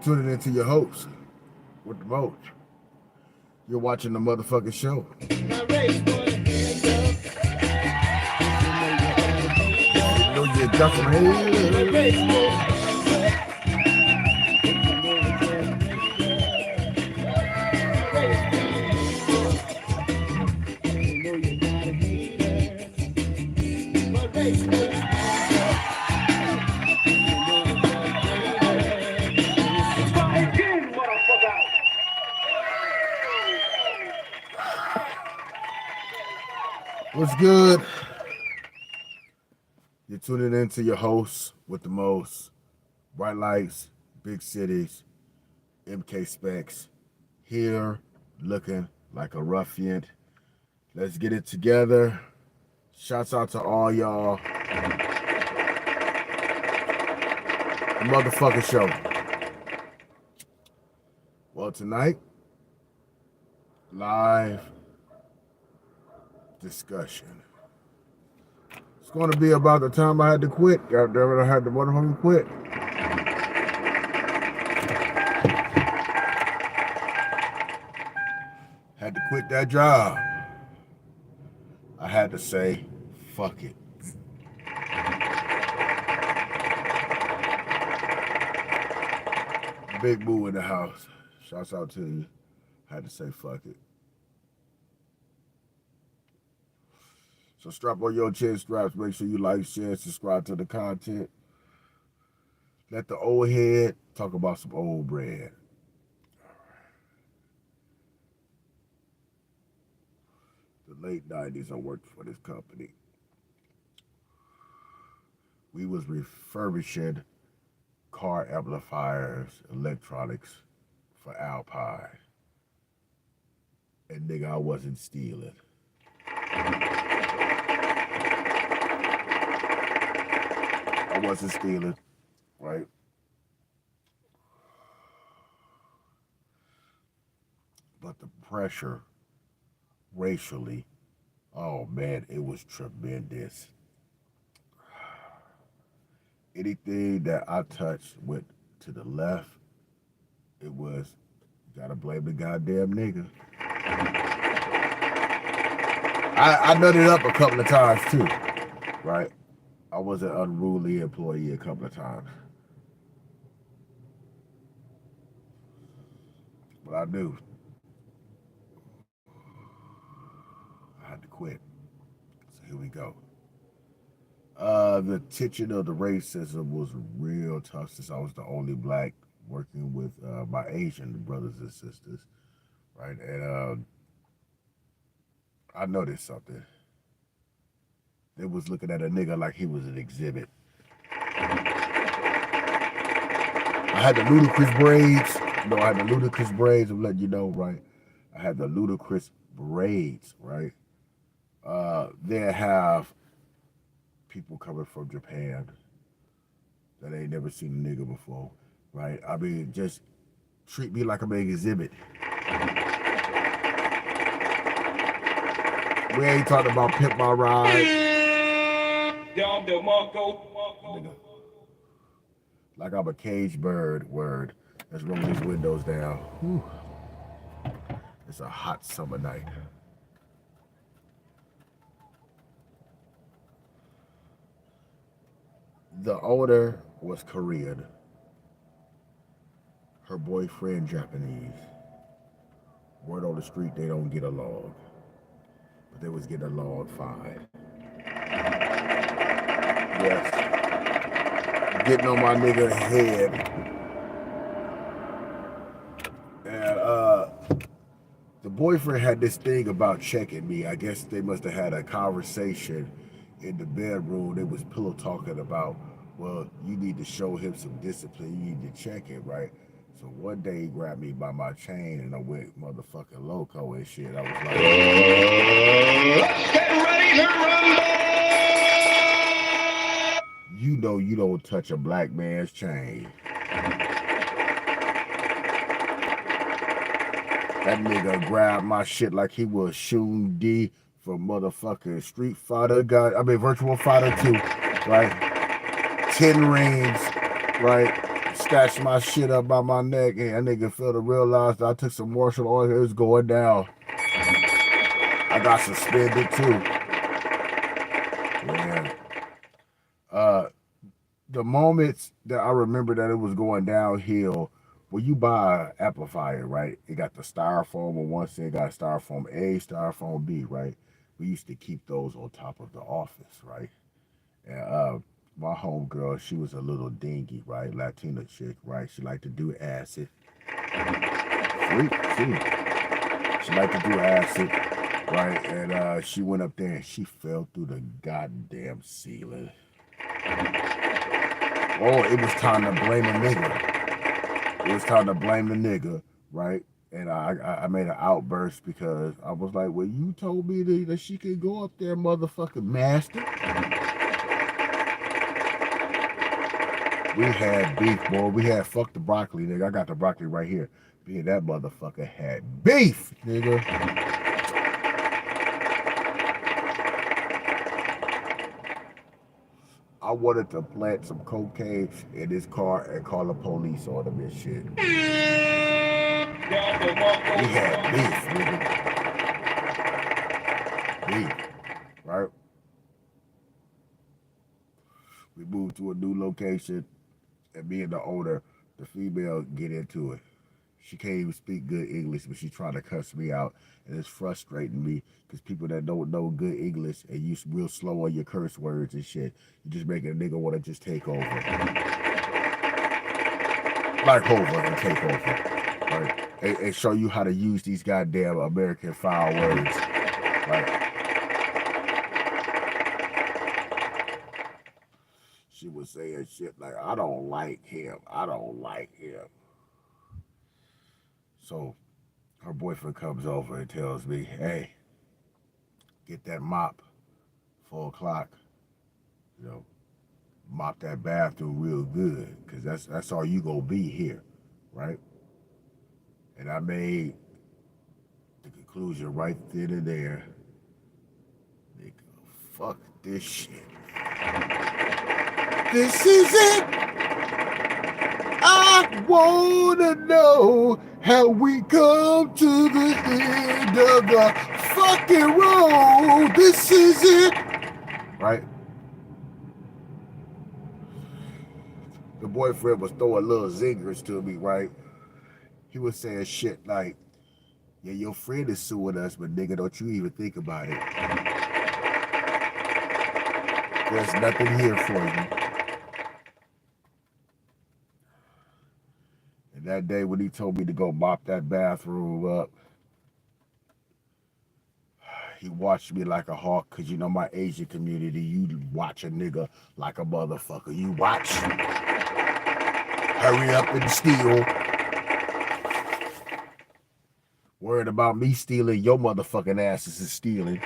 tuning into your host with the most. You're watching the motherfucking show. You know you got some haters. What's good? You're tuning into your host with the most. Bright lights, big cities, MK Specs. Here, looking like a ruffian. Let's get it together. Shouts out to all y'all. The motherfucking show. Well, tonight, live discussion. It's going to be about the time I had to quit. Goddamn it, I had to motherfucking quit. Had to quit that job. I had to say, fuck it. Big Boo in the house. Shouts out to you. Had to say, fuck it. So strap on your chin straps. Make sure you like, share, subscribe to the content. Let the old head talk about some old bread. The late 90s, I worked for this company. We was refurbishing car amplifiers, electronics for Alpine. And nigga, I wasn't stealing. I wasn't stealing, right? But the pressure racially, oh man, it was tremendous. Anything that I touched went to the left, it was, you gotta blame the goddamn nigga. I nutted up a couple of times too, right? I was an unruly employee a couple of times. But I knew I had to quit. So here we go. The tension of the racism was real tough since I was the only black working with my Asian brothers and sisters, right? And I noticed something. They was looking at a nigga like he was an exhibit. I had the ludicrous braids. No, I had the ludicrous braids. I'm letting you know, right? I had the ludicrous braids, right? They have people coming from Japan that ain't never seen a nigga before, right? I mean, just treat me like I'm an exhibit. We ain't talking about Pimp My Ride. Nigga. Like I'm a caged bird, word. Let's roll these windows down. Whew. It's a hot summer night. The owner was Korean. Her boyfriend Japanese. Word on the street, they don't get along. But they was getting along fine. Yes. Getting on my nigga head. And the boyfriend had this thing about checking me. I guess they must have had a conversation in the bedroom. They was pillow talking about, well, you need to show him some discipline. You need to check it, right? So one day he grabbed me by my chain and I went motherfucking loco and shit. I was like, let's get ready to rumble! You know you don't touch a black man's chain. That nigga grabbed my shit like he was Shun D from motherfucking Street Fighter, Virtual Fighter 2, right? 10 rings, right? Scratched my shit up by my neck, and that nigga felt to realize that I took some martial oil. It was going down. I got suspended too. Yeah. The moments that I remember that it was going downhill, when you buy an amplifier, right? It got the styrofoam on one side, got styrofoam A, styrofoam B, right? We used to keep those on top of the office, right? And my homegirl, she was a little dingy, right? Latina chick, right? She liked to do acid. Freak, too. She liked to do acid, right? And she went up there and she fell through the goddamn ceiling. Oh, it was time to blame a nigga. It was time to blame the nigga, right? And I made an outburst because I was like, well, you told me that she could go up there, motherfucking master. We had beef, boy. We had fuck the broccoli, nigga. I got the broccoli right here. Man, that motherfucker had beef, nigga. I wanted to plant some cocaine in this car and call the police on him and shit. We had beef, nigga. Beef, right? We moved to a new location, and me and the owner, the female, get into it. She can't even speak good English, but she's trying to cuss me out, and it's frustrating me because people that don't know good English and you real slow on your curse words and shit, you just make a nigga want to just take over, like over and take over, right? And show you how to use these goddamn American foul words, right? She was saying shit like, I don't like him. I don't like him. So her boyfriend comes over and tells me, hey, get that mop, 4 o'clock, you know, mop that bathroom real good, because that's all you gonna be here, right? And I made the conclusion right then and there, nigga, fuck this shit. This is it. I wanna know how we come to the end of the fucking road. This is it. Right? The boyfriend was throwing little zingers to me, right? He was saying shit like, yeah, your friend is suing us, but nigga, don't you even think about it. There's nothing here for you. And that day when he told me to go mop that bathroom up, he watched me like a hawk, because you know my Asian community, you watch a nigga like a motherfucker. You watch. Hurry up and steal. Worried about me stealing, your motherfucking asses is stealing.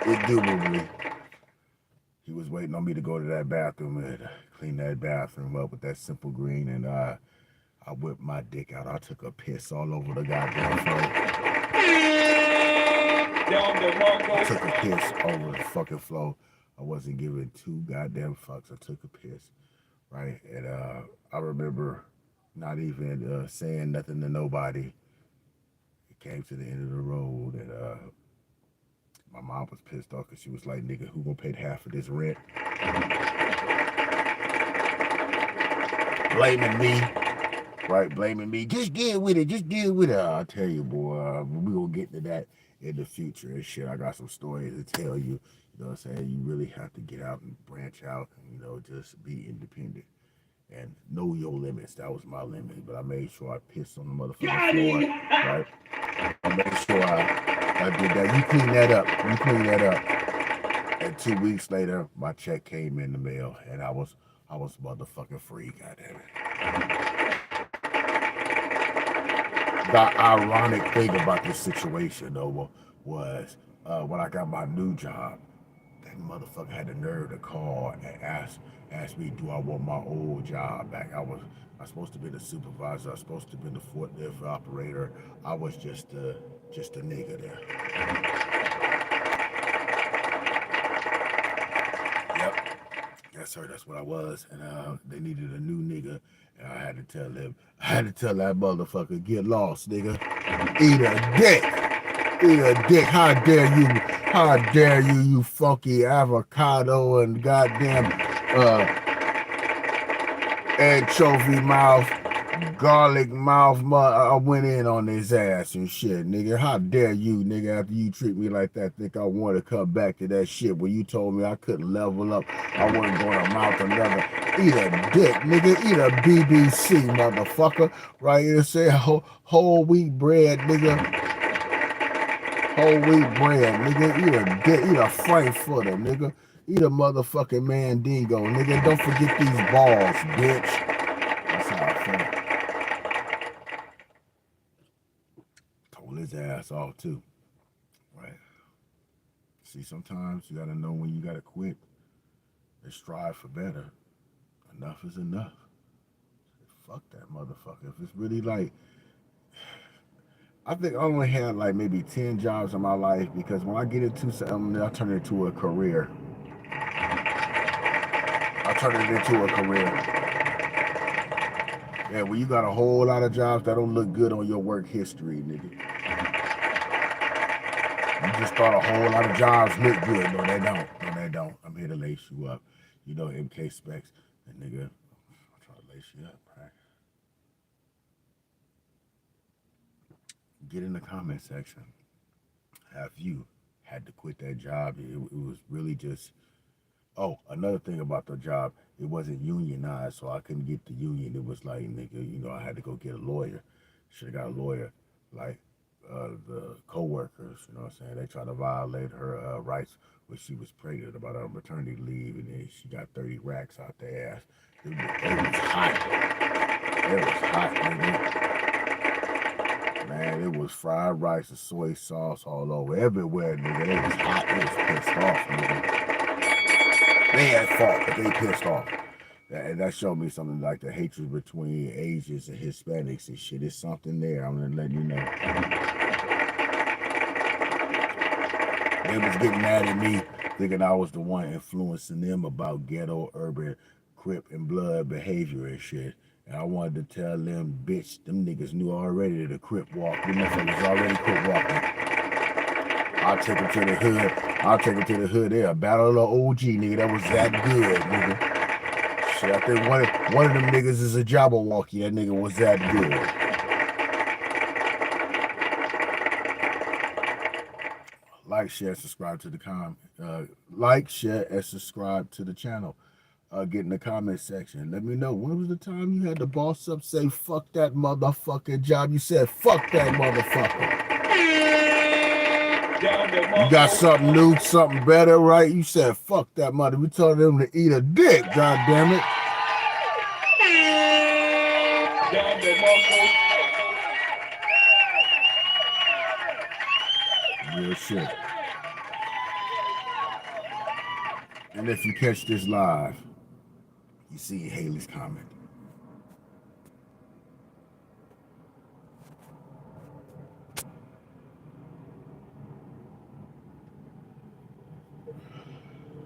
Indubitably. He was waiting on me to go to that bathroom and clean that bathroom up with that simple green, and I whipped my dick out. I took a piss all over the goddamn floor. I took a piss over the fucking floor. I wasn't giving 2 goddamn fucks. I took a piss, right? And I remember not even saying nothing to nobody. It came to the end of the road, and my mom was pissed off because she was like, nigga, who gonna pay half of this rent? Blaming me. Right, blaming me. Just deal with it. Just deal with it. I'll tell you, boy. We gonna get to that in the future and shit. I got some stories to tell you. You know what I'm saying? You really have to get out and branch out and, you know, just be independent and know your limits. That was my limit. But I made sure I pissed on the motherfucking floor. Right? I made sure I did that. You clean that up. You clean that up. And 2 weeks later, my check came in the mail, and I was motherfucking free. Goddamn it. The ironic thing about this situation, though, was when I got my new job, that motherfucker had the nerve to call and ask me, do I want my old job back? I was supposed to be the supervisor. I was supposed to be the forklift operator. I was just a nigga there. Yep. Yes, sir, that's what I was. And they needed a new nigga. And I had to tell that motherfucker, get lost, nigga. Eat a dick. Eat a dick. How dare you, you funky avocado and goddamn anchovy mouth, garlic mouth. I went in on his ass and shit, nigga. How dare you, nigga, after you treat me like that, think I want to come back to that shit when you told me I couldn't level up, I wasn't going to mount another. Eat a dick, nigga. Eat a BBC, motherfucker. Right here, say whole wheat bread, nigga. Whole wheat bread, nigga. Eat a dick. Eat a frankfurter, nigga. Eat a motherfucking Mandingo, nigga. Don't forget these balls, bitch. That's how I feel. Told his ass off too. Right. See, sometimes you gotta know when you gotta quit and strive for better. Enough is enough. Fuck that motherfucker. If it's really like, I think I only had like maybe 10 jobs in my life, because when I get into something, I turn it into a career. Yeah, when you got a whole lot of jobs that don't look good on your work history, nigga. You just thought a whole lot of jobs look good. No, they don't. No, they don't. I'm here to lace you up. You know, MK Specs. And nigga, I'm trying to lace you up, right? Get in the comment section. Have you had to quit that job? It was really just, oh, another thing about the job, it wasn't unionized, so I couldn't get the union. It was like, nigga, you know, I had to go get a lawyer. Should have got a lawyer. Like, the co-workers, you know what I'm saying? They tried to violate her rights when she was pregnant about her maternity leave, and then she got 30 racks out their ass. It was hot. It was hot, nigga. Man, it was fried rice and soy sauce all over, everywhere, nigga. They was hot. They was pissed off, nigga. They had fault, but they pissed off. That showed me something like the hatred between Asians and Hispanics and shit. There's something there. I'm gonna let you know. They was getting mad at me, thinking I was the one influencing them about ghetto, urban, Crip, and blood behavior and shit. And I wanted to tell them, bitch, them niggas knew already that a Crip walk. Them motherfuckers already Crip walking. I'll take them to the hood. I'll take them to the hood. They're a battle of the OG, nigga. That was that good, nigga. Shit, I think one of them niggas is a Jabberwocky. That nigga was that good. Like, share, subscribe to the like, share, and subscribe to the channel. Get in the comment section. Let me know, when was the time you had to boss up, say, fuck that motherfucking job? You said, fuck that motherfucker. You got something new, something better, right? You said, fuck that mother. We told them to eat a dick, goddamn it. Real shit. And if you catch this live, you see Haley's comment.